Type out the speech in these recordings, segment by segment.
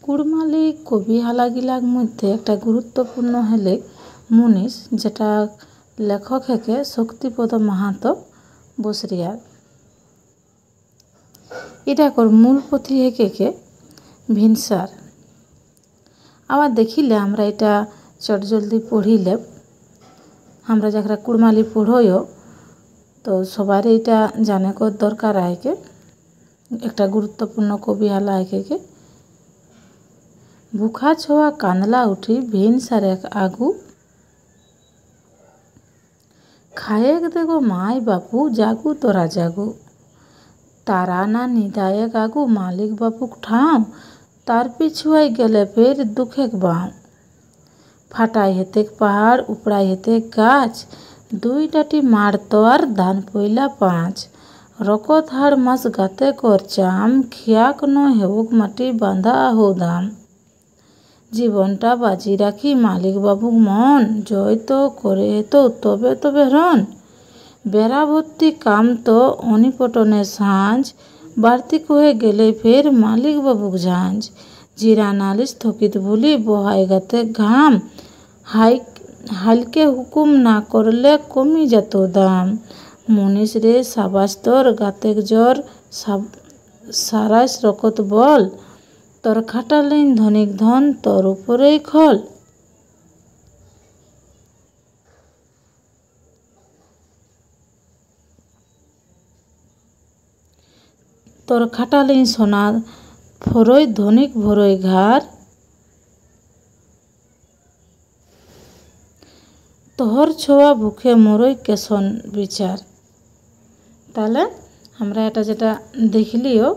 কুড়মালি কবি হালাগিলার মধ্যে একটা গুরুত্বপূর্ণ হলে মুনিশ, যেটা লেখক হেকে শক্তিপদ মাহাতো বসরিয়ার। এটাকর মূল পুঁথি হেকে ভিনসার। আবার দেখিলে আমরা এটা চটজলদি পড়িলে, আমরা যারা কুড়মালি পড়ইও তো সবার এটা জানে কর দরকার আয়কে একটা গুরুত্বপূর্ণ কবি হালা হেকে। ভুখা ছোয়া কান্দলা উঠি ভিনসার এক আগু, খায়েক দেগো মাই বাপু জাগু তোরা জাগু, তারা না নিদায়েক আগু মালিক বাপুক ঠাও, তার পিছুয়াই গেলে ফের দুঃখেক বাও, ফাটাই হেতেক পাহাড় উপড়াই হেতেক গাছ, দুই ডাটি মার তো আর ধান পইলা 5, রকত হাড় মাস গাতে কর চাম, খিয়াক ন হেউক মাটি বাঁধা আহো দাম, জীবনটা বাজি রাখি মালিক বাবুক মন, জয় তো করে তো তবে তবে রন, বেড়া ভর্তি কাম তো অনিপটনে সাঁঝ, বাড়তি কহে গেলে ফের মালিক বাবুক ঝাঁঝ, জিরা নালিশ থকিত ভুলি বহাই গাতে ঘাম, হালকে হুকুম না করলে কমি যেত দাম, মুনিশ রে সাবাস তোর গাতেক জ্বর সারাস রকত বল, তোর খাটালেন ধনিক ধন তোর উপরেই খল। তোর খাটালেন সোনা ফরই ধনিক ভরই ঘর, তোহর ছোয়া ভুখে মরই কেশন বিচার। তাহলে আমরা এটা যেটা দেখলিও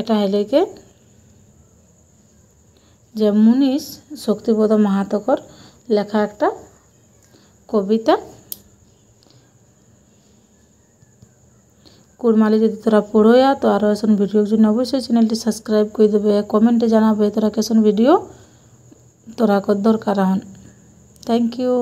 এটা হলে কি যে মুনিশ শক্তিপদ মাহাতোকর লেখা একটা কবিতা। কুড়মালি যদি তোরা পড়োয়া তো আরও এসন ভিডিওর জন্য অবশ্যই চ্যানেলটি সাবস্ক্রাইব করে দেবে, কমেন্টে জানাবে তোরা কেসন ভিডিও তোরা কর দরকার হন। Thank you.